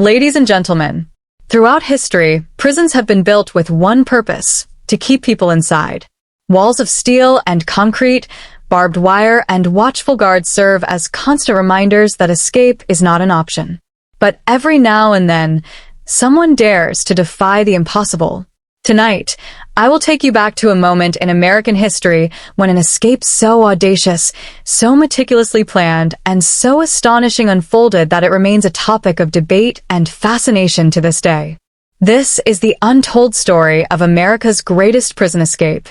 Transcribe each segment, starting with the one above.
Ladies and gentlemen, throughout history, prisons have been built with one purpose: to keep people inside. Walls of steel and concrete, barbed wire, and watchful guards serve as constant reminders that escape is not an option. But every now and then, someone dares to defy the impossible. Tonight, I will take you back to a moment in American history when an escape so audacious, so meticulously planned, and so astonishing unfolded that it remains a topic of debate and fascination to this day. This is the untold story of America's greatest prison escape.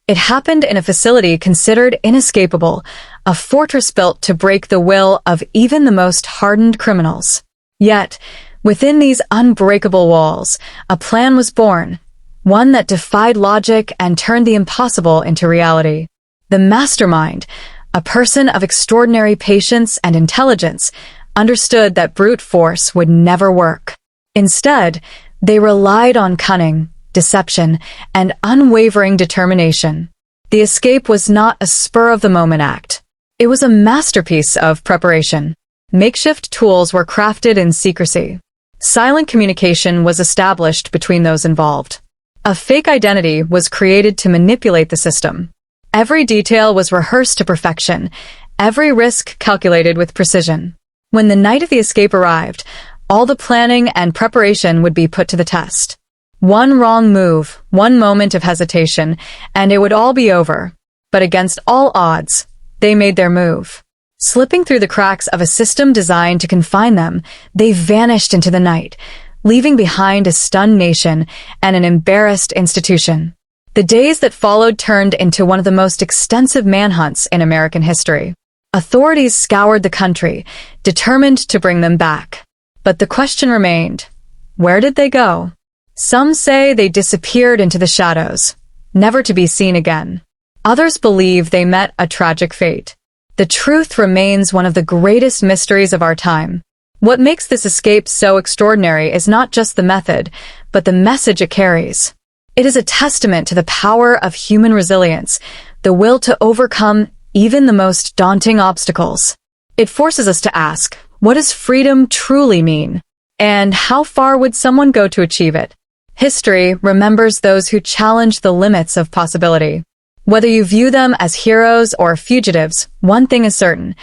It happened in a facility considered inescapable, a fortress built to break the will of even the most hardened criminals. Yet, within these unbreakable walls, a plan was born, one that defied logic and turned the impossible into reality. The mastermind, a person of extraordinary patience and intelligence, understood that brute force would never work. Instead, they relied on cunning, deception, and unwavering determination. The escape was not a spur-of-the-moment act. It was a masterpiece of preparation. Makeshift tools were crafted in secrecy. Silent communication was established between those involved. A fake identity was created to manipulate the system. Every detail was rehearsed to perfection, every risk calculated with precision. When the night of the escape arrived, all the planning and preparation would be put to the test. One wrong move, one moment of hesitation, and it would all be over. But against all odds, they made their move. Slipping through the cracks of a system designed to confine them, they vanished into the night, leaving behind a stunned nation and an embarrassed institution. The days that followed turned into one of the most extensive manhunts in American history. Authorities scoured the country, determined to bring them back. But the question remained: where did they go? Some say they disappeared into the shadows, never to be seen again. Others believe they met a tragic fate. The truth remains one of the greatest mysteries of our time. What makes this escape so extraordinary is not just the method, but the message it carries. It is a testament to the power of human resilience, the will to overcome even the most daunting obstacles. It forces us to ask, what does freedom truly mean? And how far would someone go to achieve it? History remembers those who challenge the limits of possibility. Whether you view them as heroes or fugitives, one thing is certain: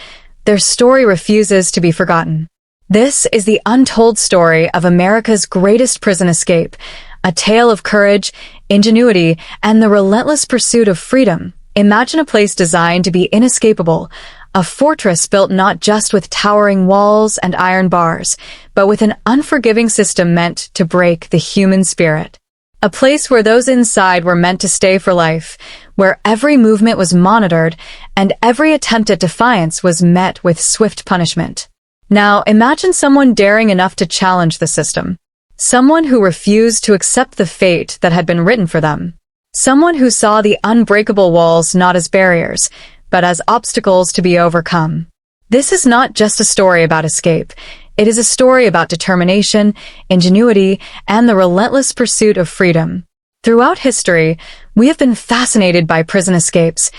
their story refuses to be forgotten. This is the untold story of America's greatest prison escape, a tale of courage, ingenuity, and the relentless pursuit of freedom. Imagine a place designed to be inescapable, a fortress built not just with towering walls and iron bars, but with an unforgiving system meant to break the human spirit. A place where those inside were meant to stay for life, where every movement was monitored and every attempt at defiance was met with swift punishment. Now, imagine someone daring enough to challenge the system. Someone who refused to accept the fate that had been written for them. Someone who saw the unbreakable walls not as barriers, but as obstacles to be overcome. This is not just a story about escape. It is a story about determination, ingenuity, and the relentless pursuit of freedom. Throughout history, we have been fascinated by prison escapes,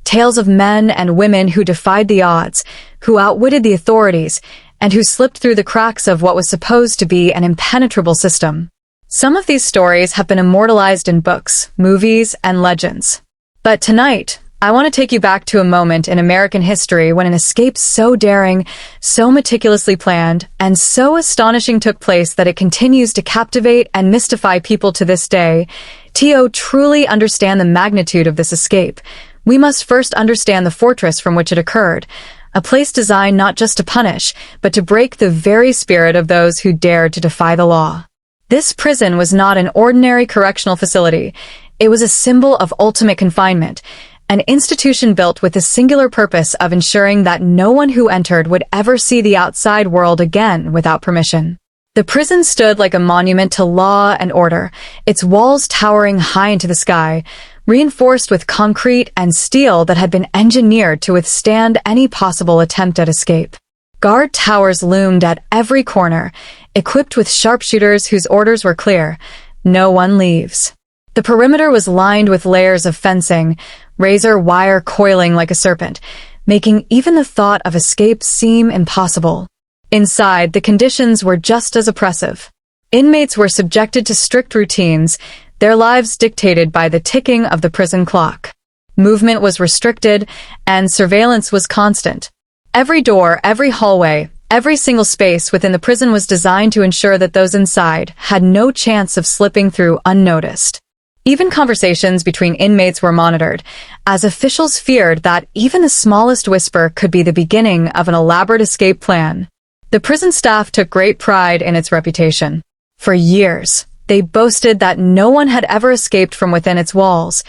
tales of men and women who defied the odds, who outwitted the authorities, and who slipped through the cracks of what was supposed to be an impenetrable system. Some of these stories have been immortalized in books, movies, and legends. But tonight, I want to take you back to a moment in American history when an escape so daring, so meticulously planned, and so astonishing took place that it continues to captivate and mystify people to this day. To truly understand the magnitude of this escape, we must first understand the fortress from which it occurred, a place designed not just to punish, but to break the very spirit of those who dared to defy the law. This prison was not an ordinary correctional facility. It was a symbol of ultimate confinement, an institution built with the singular purpose of ensuring that no one who entered would ever see the outside world again without permission. The prison stood like a monument to law and order, its walls towering high into the sky, reinforced with concrete and steel that had been engineered to withstand any possible attempt at escape. Guard towers loomed at every corner, equipped with sharpshooters whose orders were clear: no one leaves. The perimeter was lined with layers of fencing, razor wire coiling like a serpent, making even the thought of escape seem impossible. Inside, the conditions were just as oppressive. Inmates were subjected to strict routines, their lives dictated by the ticking of the prison clock. Movement was restricted, and surveillance was constant. Every door, every hallway, every single space within the prison was designed to ensure that those inside had no chance of slipping through unnoticed. Even conversations between inmates were monitored, as officials feared that even the smallest whisper could be the beginning of an elaborate escape plan. The prison staff took great pride in its reputation. For years, they boasted that no one had ever escaped from within its walls,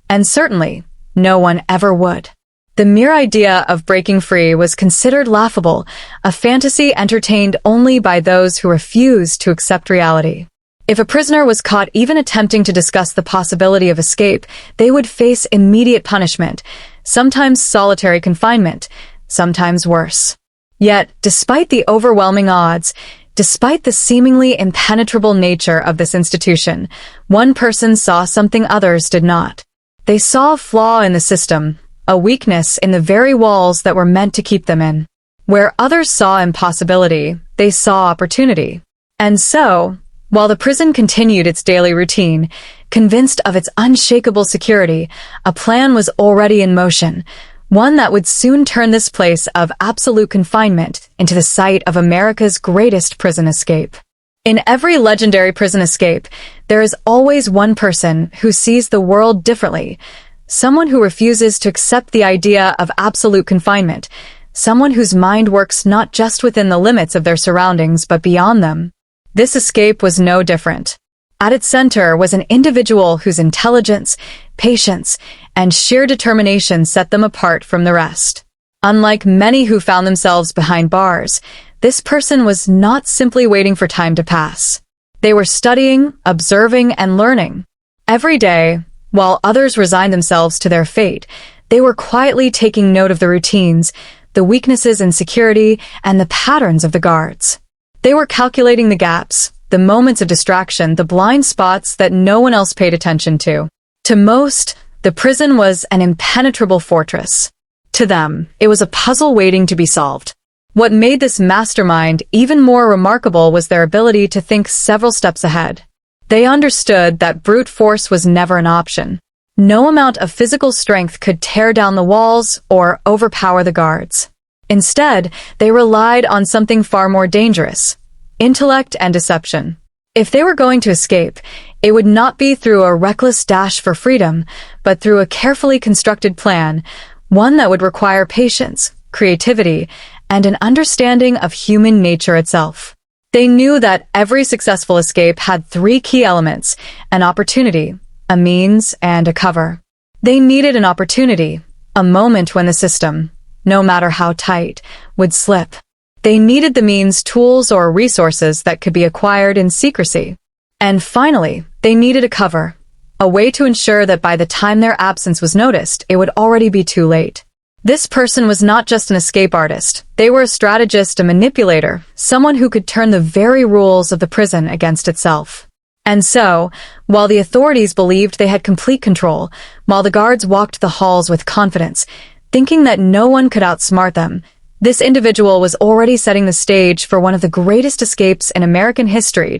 and certainly, no one ever would. The mere idea of breaking free was considered laughable, a fantasy entertained only by those who refused to accept reality. If a prisoner was caught even attempting to discuss the possibility of escape, they would face immediate punishment, sometimes solitary confinement, sometimes worse. Yet, despite the overwhelming odds, despite the seemingly impenetrable nature of this institution, one person saw something others did not. They saw a flaw in the system, a weakness in the very walls that were meant to keep them in. Where others saw impossibility, they saw opportunity. And so, while the prison continued its daily routine, convinced of its unshakable security, a plan was already in motion, one that would soon turn this place of absolute confinement into the site of America's greatest prison escape. In every legendary prison escape, there is always one person who sees the world differently, someone who refuses to accept the idea of absolute confinement, someone whose mind works not just within the limits of their surroundings but beyond them. This escape was no different. At its center was an individual whose intelligence, patience, and sheer determination set them apart from the rest. Unlike many who found themselves behind bars, this person was not simply waiting for time to pass. They were studying, observing, and learning. Every day, while others resigned themselves to their fate, they were quietly taking note of the routines, the weaknesses in security, and the patterns of the guards. They were calculating the gaps, the moments of distraction, the blind spots that no one else paid attention to. To most, the prison was an impenetrable fortress. To them, it was a puzzle waiting to be solved. What made this mastermind even more remarkable was their ability to think several steps ahead. They understood that brute force was never an option. No amount of physical strength could tear down the walls or overpower the guards. Instead, they relied on something far more dangerous: intellect and deception. If they were going to escape, it would not be through a reckless dash for freedom, but through a carefully constructed plan, one that would require patience, creativity, and an understanding of human nature itself. They knew that every successful escape had three key elements: an opportunity, a means, and a cover. They needed an opportunity, a moment when the system, no matter how tight, would slip. They needed the means, tools, or resources that could be acquired in secrecy. And finally, they needed a cover, a way to ensure that by the time their absence was noticed, it would already be too late. This person was not just an escape artist. They were a strategist, a manipulator, someone who could turn the very rules of the prison against itself. And so, while the authorities believed they had complete control, while the guards walked the halls with confidence, thinking that no one could outsmart them, this individual was already setting the stage for one of the greatest escapes in American history.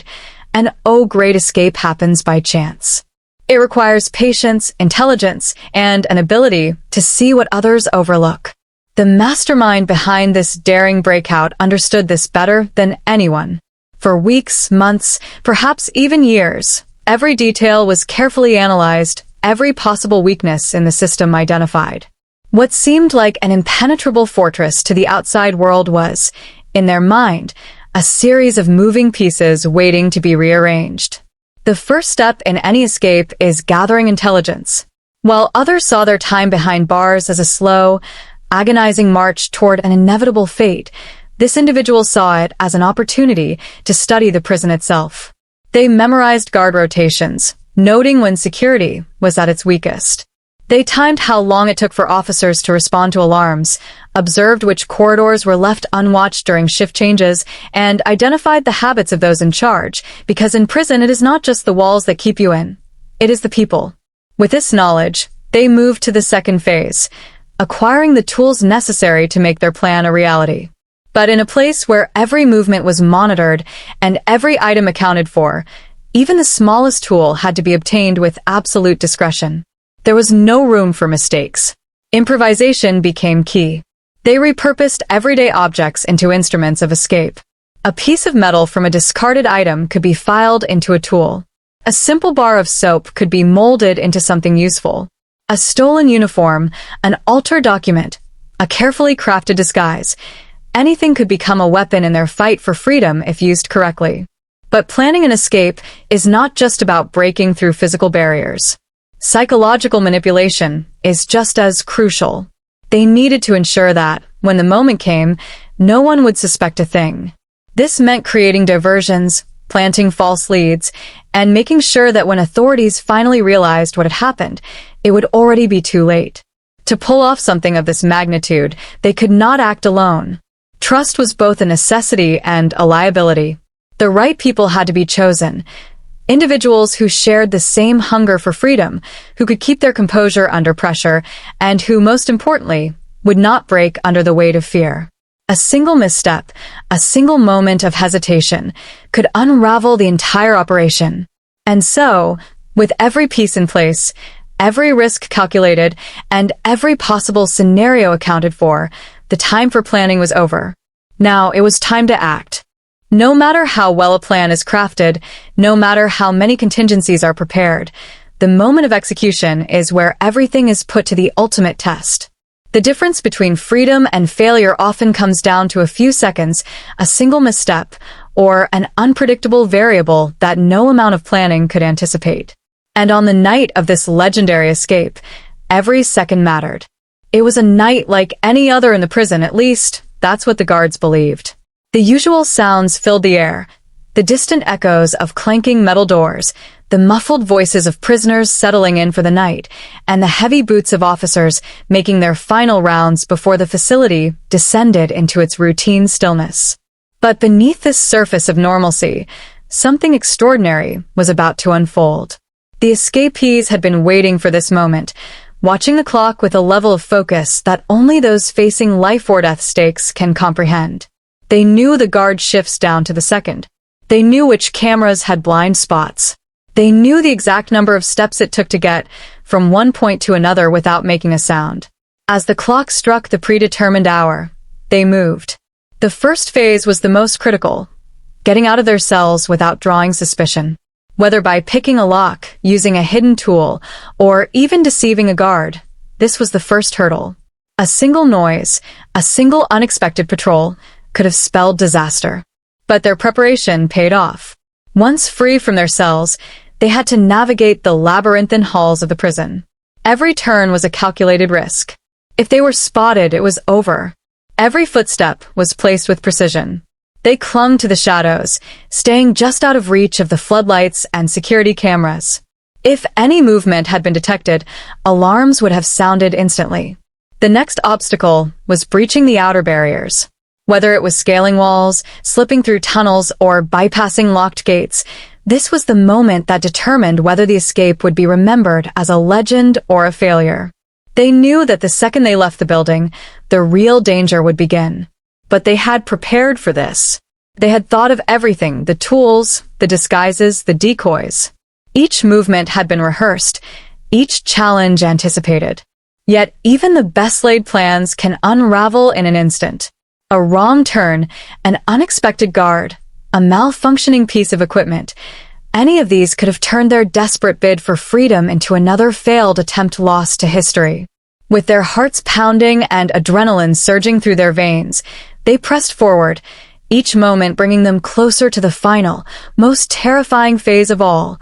And oh, great escape happens by chance. It requires patience, intelligence, and an ability to see what others overlook. The mastermind behind this daring breakout understood this better than anyone. For weeks, months, perhaps even years, every detail was carefully analyzed, every possible weakness in the system identified. What seemed like an impenetrable fortress to the outside world was, in their mind, a series of moving pieces waiting to be rearranged. The first step in any escape is gathering intelligence. While others saw their time behind bars as a slow, agonizing march toward an inevitable fate, this individual saw it as an opportunity to study the prison itself. They memorized guard rotations, noting when security was at its weakest. They timed how long it took for officers to respond to alarms, observed which corridors were left unwatched during shift changes, and identified the habits of those in charge, because in prison it is not just the walls that keep you in. It is the people. With this knowledge, they moved to the second phase, acquiring the tools necessary to make their plan a reality. But in a place where every movement was monitored and every item accounted for, even the smallest tool had to be obtained with absolute discretion. There was no room for mistakes. Improvisation became key. They repurposed everyday objects into instruments of escape. A piece of metal from a discarded item could be filed into a tool. A simple bar of soap could be molded into something useful. A stolen uniform, an altered document, a carefully crafted disguise. Anything could become a weapon in their fight for freedom if used correctly. But planning an escape is not just about breaking through physical barriers. Psychological manipulation is just as crucial. They needed to ensure that, when the moment came, no one would suspect a thing. This meant creating diversions, planting false leads, and making sure that when authorities finally realized what had happened, it would already be too late. To pull off something of this magnitude, they could not act alone. Trust was both a necessity and a liability. The right people had to be chosen. Individuals who shared the same hunger for freedom, who could keep their composure under pressure, and who, most importantly, would not break under the weight of fear. A single misstep, a single moment of hesitation, could unravel the entire operation. And so, with every piece in place, every risk calculated, and every possible scenario accounted for, the time for planning was over. Now it was time to act. No matter how well a plan is crafted, no matter how many contingencies are prepared, the moment of execution is where everything is put to the ultimate test. The difference between freedom and failure often comes down to a few seconds, a single misstep, or an unpredictable variable that no amount of planning could anticipate. And on the night of this legendary escape, every second mattered. It was a night like any other in the prison, at least that's what the guards believed. The usual sounds filled the air, the distant echoes of clanking metal doors, the muffled voices of prisoners settling in for the night, and the heavy boots of officers making their final rounds before the facility descended into its routine stillness. But beneath this surface of normalcy, something extraordinary was about to unfold. The escapees had been waiting for this moment, watching the clock with a level of focus that only those facing life or death stakes can comprehend. They knew the guard shifts down to the second. They knew which cameras had blind spots. They knew the exact number of steps it took to get from one point to another without making a sound. As the clock struck the predetermined hour, they moved. The first phase was the most critical, getting out of their cells without drawing suspicion. Whether by picking a lock, using a hidden tool, or even deceiving a guard, this was the first hurdle. A single noise, a single unexpected patrol, could have spelled disaster. But their preparation paid off. Once free from their cells, they had to navigate the labyrinthine halls of the prison. Every turn was a calculated risk. If they were spotted, it was over. Every footstep was placed with precision. They clung to the shadows, staying just out of reach of the floodlights and security cameras. If any movement had been detected, alarms would have sounded instantly. The next obstacle was breaching the outer barriers. Whether it was scaling walls, slipping through tunnels, or bypassing locked gates, this was the moment that determined whether the escape would be remembered as a legend or a failure. They knew that the second they left the building, the real danger would begin. But they had prepared for this. They had thought of everything, the tools, the disguises, the decoys. Each movement had been rehearsed, each challenge anticipated. Yet even the best-laid plans can unravel in an instant. A wrong turn, an unexpected guard, a malfunctioning piece of equipment. Any of these could have turned their desperate bid for freedom into another failed attempt lost to history. With their hearts pounding and adrenaline surging through their veins, they pressed forward, each moment bringing them closer to the final, most terrifying phase of all,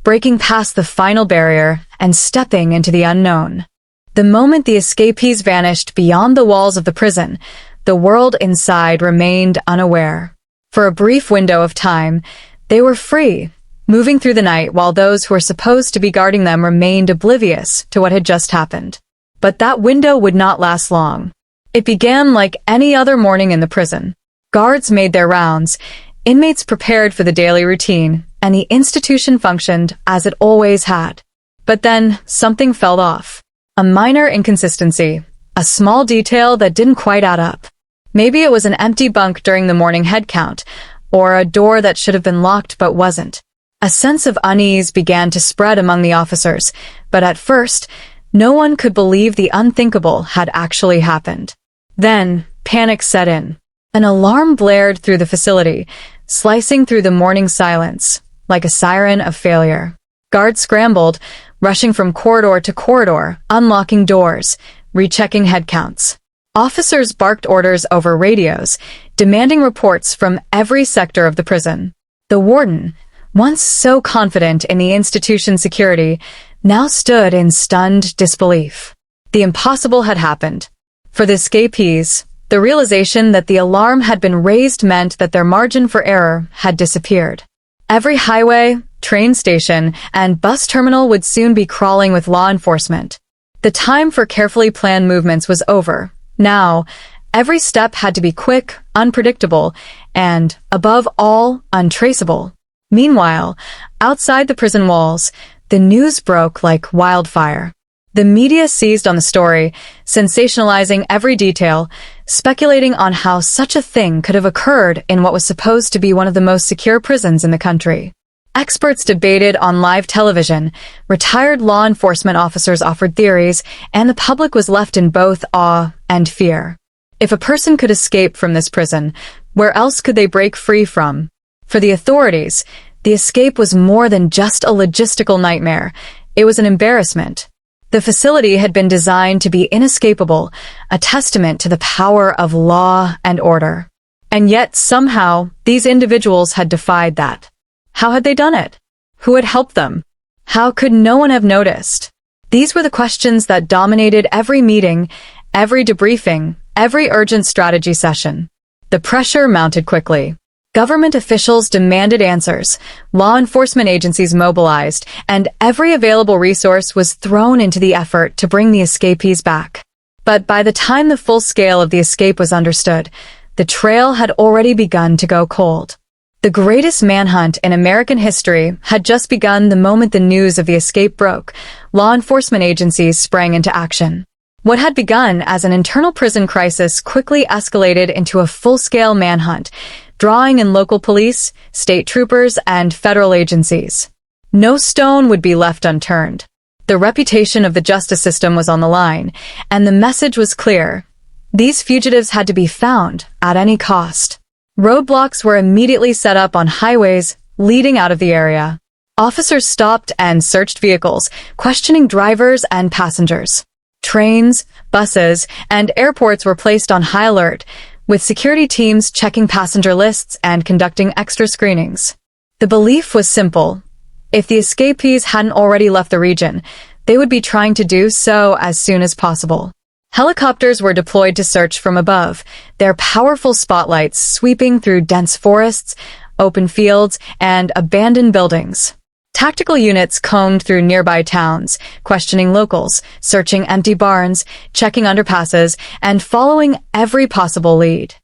breaking past the final barrier and stepping into the unknown. The moment the escapees vanished beyond the walls of the prison, the world inside remained unaware. For a brief window of time, they were free, moving through the night while those who were supposed to be guarding them remained oblivious to what had just happened. But that window would not last long. It began like any other morning in the prison. Guards made their rounds, inmates prepared for the daily routine, and the institution functioned as it always had. But then, something fell off. A minor inconsistency, a small detail that didn't quite add up. Maybe it was an empty bunk during the morning head count, or a door that should have been locked but wasn't. A sense of unease began to spread among the officers, but at first, no one could believe the unthinkable had actually happened. Then, panic set in. An alarm blared through the facility, slicing through the morning silence, like a siren of failure. Guards scrambled, rushing from corridor to corridor, unlocking doors, rechecking head counts. Officers barked orders over radios, demanding reports from every sector of the prison. The warden, once so confident in the institution's security, now stood in stunned disbelief. The impossible had happened. For the escapees, the realization that the alarm had been raised meant that their margin for error had disappeared. Every highway, train station, and bus terminal would soon be crawling with law enforcement. The time for carefully planned movements was over. Now, every step had to be quick, unpredictable, and, above all, untraceable. Meanwhile, outside the prison walls, the news broke like wildfire. The media seized on the story, sensationalizing every detail, speculating on how such a thing could have occurred in what was supposed to be one of the most secure prisons in the country. Experts debated on live television, retired law enforcement officers offered theories, and the public was left in both awe and fear. If a person could escape from this prison, where else could they break free from? For the authorities, the escape was more than just a logistical nightmare. It was an embarrassment. The facility had been designed to be inescapable, a testament to the power of law and order. And yet, somehow, these individuals had defied that. How had they done it? Who had helped them? How could no one have noticed? These were the questions that dominated every meeting, every debriefing, every urgent strategy session. The pressure mounted quickly. Government officials demanded answers, law enforcement agencies mobilized, and every available resource was thrown into the effort to bring the escapees back. But by the time the full scale of the escape was understood, the trail had already begun to go cold. The greatest manhunt in American history had just begun the moment the news of the escape broke. Law enforcement agencies sprang into action. What had begun as an internal prison crisis quickly escalated into a full-scale manhunt, drawing in local police, state troopers, and federal agencies. No stone would be left unturned. The reputation of the justice system was on the line, and the message was clear. These fugitives had to be found at any cost. Roadblocks were immediately set up on highways leading out of the area. Officers stopped and searched vehicles, questioning drivers and passengers. Trains, buses, and airports were placed on high alert, with security teams checking passenger lists and conducting extra screenings. The belief was simple. If the escapees hadn't already left the region, they would be trying to do so as soon as possible. Helicopters were deployed to search from above, their powerful spotlights sweeping through dense forests, open fields, and abandoned buildings. Tactical units combed through nearby towns, questioning locals, searching empty barns, checking underpasses, and following every possible lead.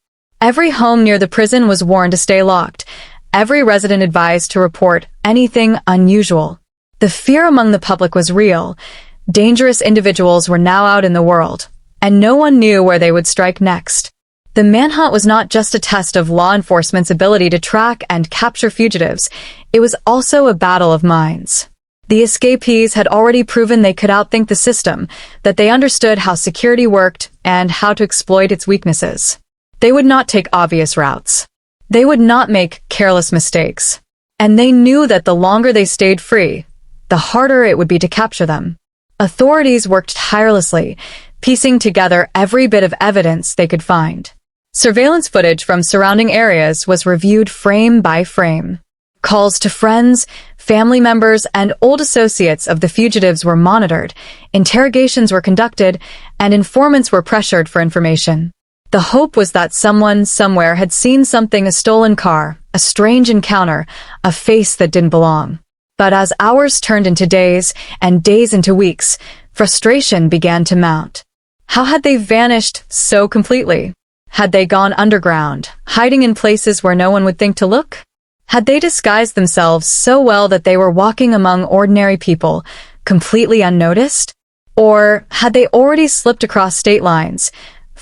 Every home near the prison was warned to stay locked, every resident advised to report anything unusual. The fear among the public was real. Dangerous individuals were now out in the world, and no one knew where they would strike next. The manhunt was not just a test of law enforcement's ability to track and capture fugitives, it was also a battle of minds. The escapees had already proven they could outthink the system, that they understood how security worked and how to exploit its weaknesses. They would not take obvious routes. They would not make careless mistakes. And they knew that the longer they stayed free, the harder it would be to capture them. Authorities worked tirelessly, piecing together every bit of evidence they could find. Surveillance footage from surrounding areas was reviewed frame by frame. Calls to friends, family members, and old associates of the fugitives were monitored, interrogations were conducted, and informants were pressured for information. The hope was that someone somewhere had seen something: a stolen car, a strange encounter, a face that didn't belong. But as hours turned into days, and days into weeks, frustration began to mount. How had they vanished so completely? Had they gone underground, hiding in places where no one would think to look? Had they disguised themselves so well that they were walking among ordinary people, completely unnoticed? Or had they already slipped across state lines,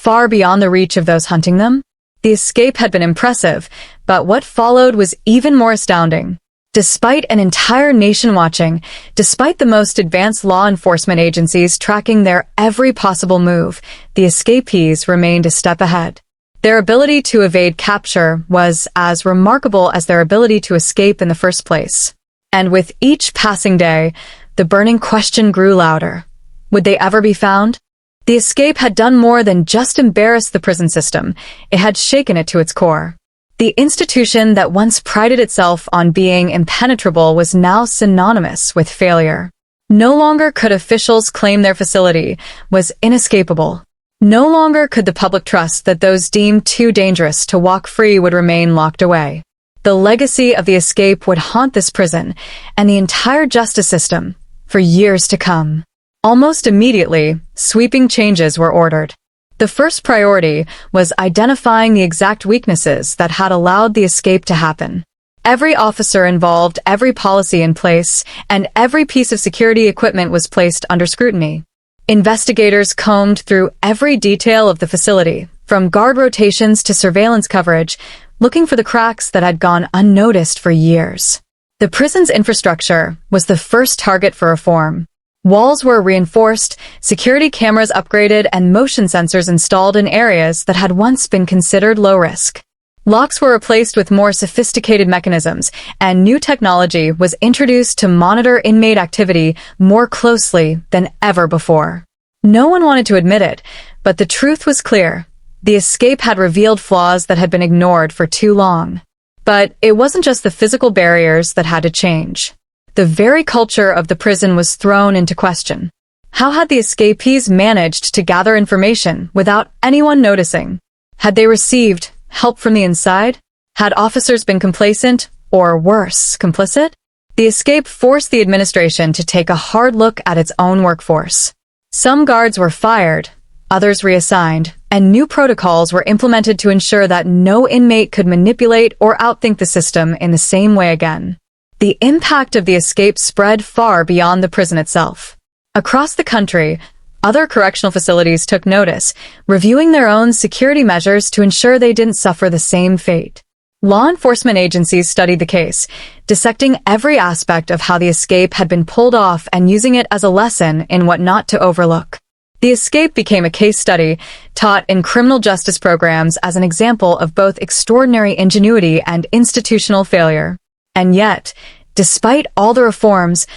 far beyond the reach of those hunting them. The escape had been impressive, but what followed was even more astounding. Despite an entire nation watching, despite the most advanced law enforcement agencies tracking their every possible move, the escapees remained a step ahead. Their ability to evade capture was as remarkable as their ability to escape in the first place. And with each passing day, the burning question grew louder. Would they ever be found? The escape had done more than just embarrass the prison system. It had shaken it to its core. The institution that once prided itself on being impenetrable was now synonymous with failure. No longer could officials claim their facility was inescapable. No longer could the public trust that those deemed too dangerous to walk free would remain locked away. The legacy of the escape would haunt this prison and the entire justice system for years to come. Almost immediately, sweeping changes were ordered. The first priority was identifying the exact weaknesses that had allowed the escape to happen. Every officer involved, every policy in place, and every piece of security equipment was placed under scrutiny. Investigators combed through every detail of the facility, from guard rotations to surveillance coverage, looking for the cracks that had gone unnoticed for years. The prison's infrastructure was the first target for reform. Walls were reinforced, security cameras upgraded, and motion sensors installed in areas that had once been considered low risk. Locks were replaced with more sophisticated mechanisms, and new technology was introduced to monitor inmate activity more closely than ever before. No one wanted to admit it, but the truth was clear. The escape had revealed flaws that had been ignored for too long. But it wasn't just the physical barriers that had to change. The very culture of the prison was thrown into question. How had the escapees managed to gather information without anyone noticing? Had they received help from the inside? Had officers been complacent, or worse, complicit? The escape forced the administration to take a hard look at its own workforce. Some guards were fired, others reassigned, and new protocols were implemented to ensure that no inmate could manipulate or outthink the system in the same way again. The impact of the escape spread far beyond the prison itself. Across the country, other correctional facilities took notice, reviewing their own security measures to ensure they didn't suffer the same fate. Law enforcement agencies studied the case, dissecting every aspect of how the escape had been pulled off and using it as a lesson in what not to overlook. The escape became a case study, taught in criminal justice programs as an example of both extraordinary ingenuity and institutional failure. And yet, despite all the reforms,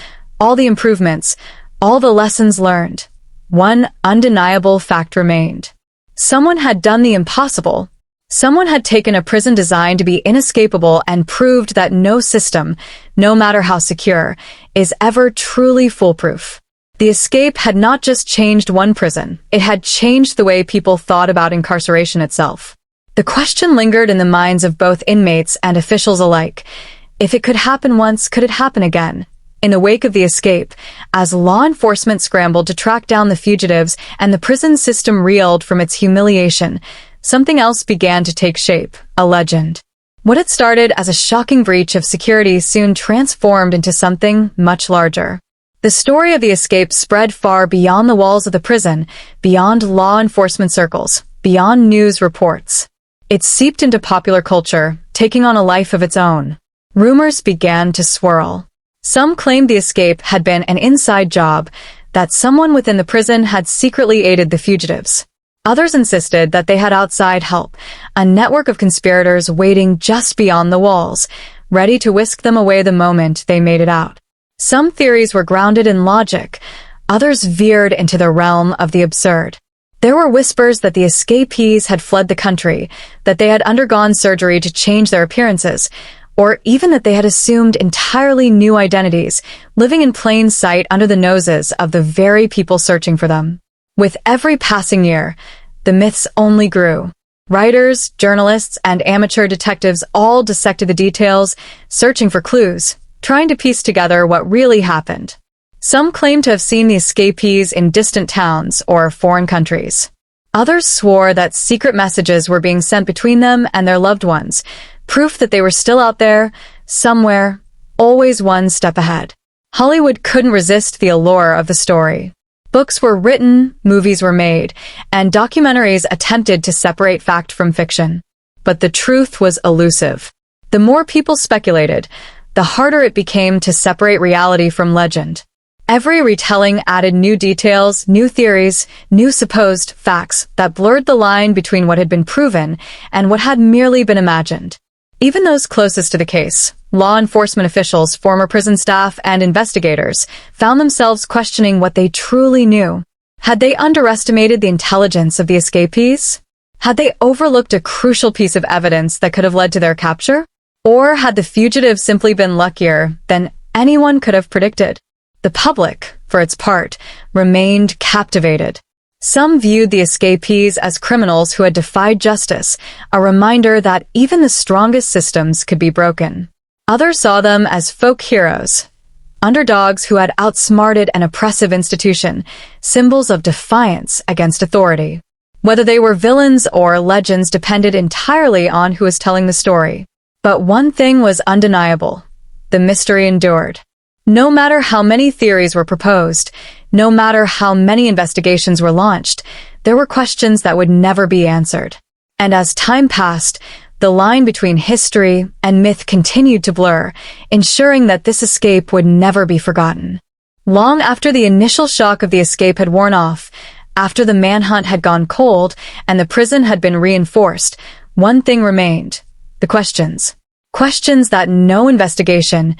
all the improvements, all the lessons learned, one undeniable fact remained. Someone had done the impossible. Someone had taken a prison designed to be inescapable and proved that no system, no matter how secure, is ever truly foolproof. The escape had not just changed one prison, it had changed the way people thought about incarceration itself. The question lingered in the minds of both inmates and officials alike. If it could happen once, could it happen again? In the wake of the escape, as law enforcement scrambled to track down the fugitives and the prison system reeled from its humiliation, something else began to take shape, a legend. What had started as a shocking breach of security soon transformed into something much larger. The story of the escape spread far beyond the walls of the prison, beyond law enforcement circles, beyond news reports. It seeped into popular culture, taking on a life of its own. Rumors began to swirl. Some claimed the escape had been an inside job, that someone within the prison had secretly aided the fugitives. Others insisted that they had outside help, a network of conspirators waiting just beyond the walls, ready to whisk them away the moment they made it out. Some theories were grounded in logic, others veered into the realm of the absurd. There were whispers that the escapees had fled the country, that they had undergone surgery to change their appearances, or even that they had assumed entirely new identities, living in plain sight under the noses of the very people searching for them. With every passing year, the myths only grew. Writers, journalists, and amateur detectives all dissected the details, searching for clues, trying to piece together what really happened. Some claimed to have seen the escapees in distant towns or foreign countries. Others swore that secret messages were being sent between them and their loved ones, proof that they were still out there, somewhere, always one step ahead. Hollywood couldn't resist the allure of the story. Books were written, movies were made, and documentaries attempted to separate fact from fiction. But the truth was elusive. The more people speculated, the harder it became to separate reality from legend. Every retelling added new details, new theories, new supposed facts that blurred the line between what had been proven and what had merely been imagined. Even those closest to the case, law enforcement officials, former prison staff, and investigators, found themselves questioning what they truly knew. Had they underestimated the intelligence of the escapees? Had they overlooked a crucial piece of evidence that could have led to their capture? Or had the fugitives simply been luckier than anyone could have predicted? The public, for its part, remained captivated. Some viewed the escapees as criminals who had defied justice, a reminder that even the strongest systems could be broken. Others saw them as folk heroes, underdogs who had outsmarted an oppressive institution, symbols of defiance against authority. Whether they were villains or legends depended entirely on who was telling the story. But one thing was undeniable: the mystery endured. No matter how many theories were proposed, no matter how many investigations were launched, there were questions that would never be answered. And as time passed, the line between history and myth continued to blur, ensuring that this escape would never be forgotten. Long after the initial shock of the escape had worn off, after the manhunt had gone cold and the prison had been reinforced, one thing remained: the questions. Questions that no investigation,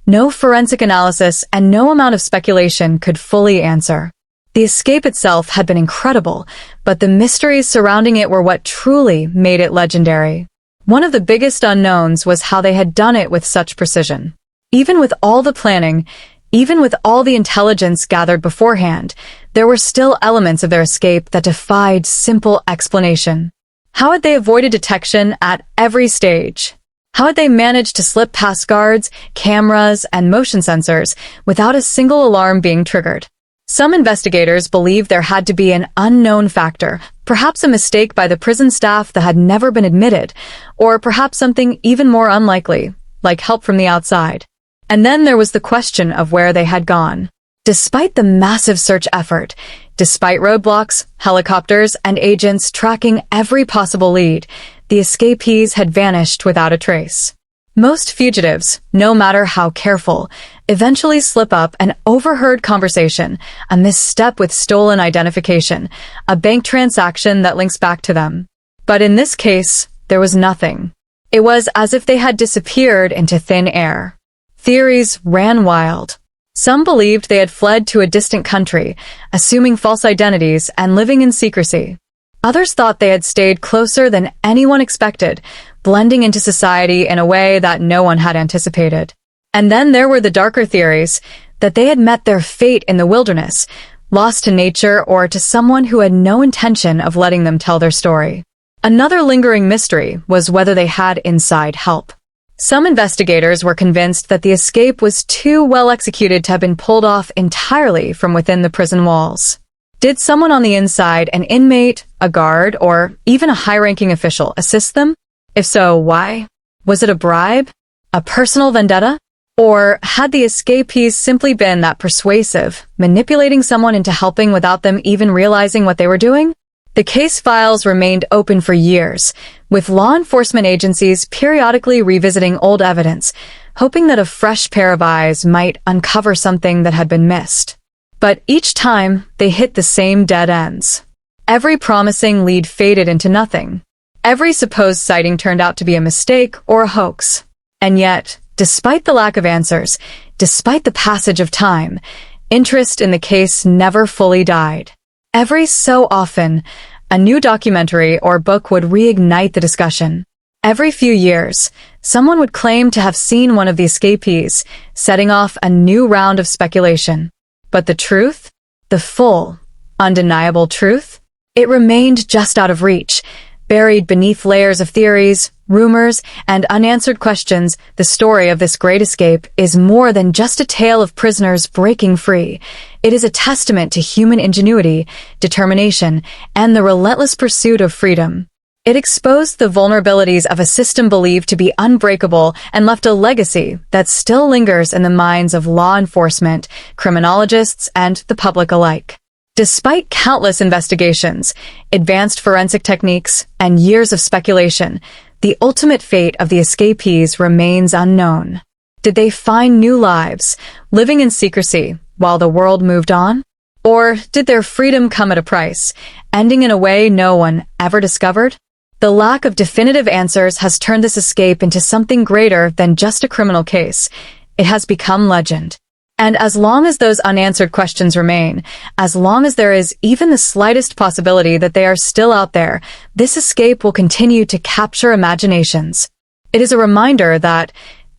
no forensic analysis, and no amount of speculation could fully answer. The escape itself had been incredible, but the mysteries surrounding it were what truly made it legendary. One of the biggest unknowns was how they had done it with such precision. Even with all the planning, even with all the intelligence gathered beforehand, there were still elements of their escape that defied simple explanation. How had they avoided detection at every stage? How had they managed to slip past guards, cameras, and motion sensors without a single alarm being triggered? Some investigators believed there had to be an unknown factor, perhaps a mistake by the prison staff that had never been admitted, or perhaps something even more unlikely, like help from the outside. And then there was the question of where they had gone. Despite the massive search effort, despite roadblocks, helicopters, and agents tracking every possible lead, the escapees had vanished without a trace. Most fugitives, no matter how careful, eventually slip up an overheard conversation, a misstep with stolen identification, a bank transaction that links back to them. But in this case, there was nothing. It was as if they had disappeared into thin air. Theories ran wild. Some believed they had fled to a distant country, assuming false identities and living in secrecy. Others thought they had stayed closer than anyone expected, blending into society in a way that no one had anticipated. And then there were the darker theories, that they had met their fate in the wilderness, lost to nature or to someone who had no intention of letting them tell their story. Another lingering mystery was whether they had inside help. Some investigators were convinced that the escape was too well executed to have been pulled off entirely from within the prison walls. Did someone on the inside, an inmate, a guard, or even a high-ranking official, assist them? If so, why? Was it a bribe? A personal vendetta? Or had the escapees simply been that persuasive, manipulating someone into helping without them even realizing what they were doing? The case files remained open for years, with law enforcement agencies periodically revisiting old evidence, hoping that a fresh pair of eyes might uncover something that had been missed. But each time, they hit the same dead ends. Every promising lead faded into nothing. Every supposed sighting turned out to be a mistake or a hoax. And yet, despite the lack of answers, despite the passage of time, interest in the case never fully died. Every so often, a new documentary or book would reignite the discussion. Every few years, someone would claim to have seen one of the escapees, setting off a new round of speculation. But the truth? The full, undeniable truth? It remained just out of reach. Buried beneath layers of theories, rumors, and unanswered questions, the story of this great escape is more than just a tale of prisoners breaking free. It is a testament to human ingenuity, determination, and the relentless pursuit of freedom. It exposed the vulnerabilities of a system believed to be unbreakable and left a legacy that still lingers in the minds of law enforcement, criminologists, and the public alike. Despite countless investigations, advanced forensic techniques, and years of speculation, the ultimate fate of the escapees remains unknown. Did they find new lives, living in secrecy, while the world moved on? Or did their freedom come at a price, ending in a way no one ever discovered? The lack of definitive answers has turned this escape into something greater than just a criminal case. It has become legend. And as long as those unanswered questions remain, as long as there is even the slightest possibility that they are still out there, this escape will continue to capture imaginations. It is a reminder that,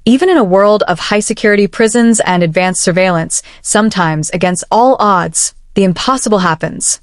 even in a world of high-security prisons and advanced surveillance, sometimes, against all odds, the impossible happens.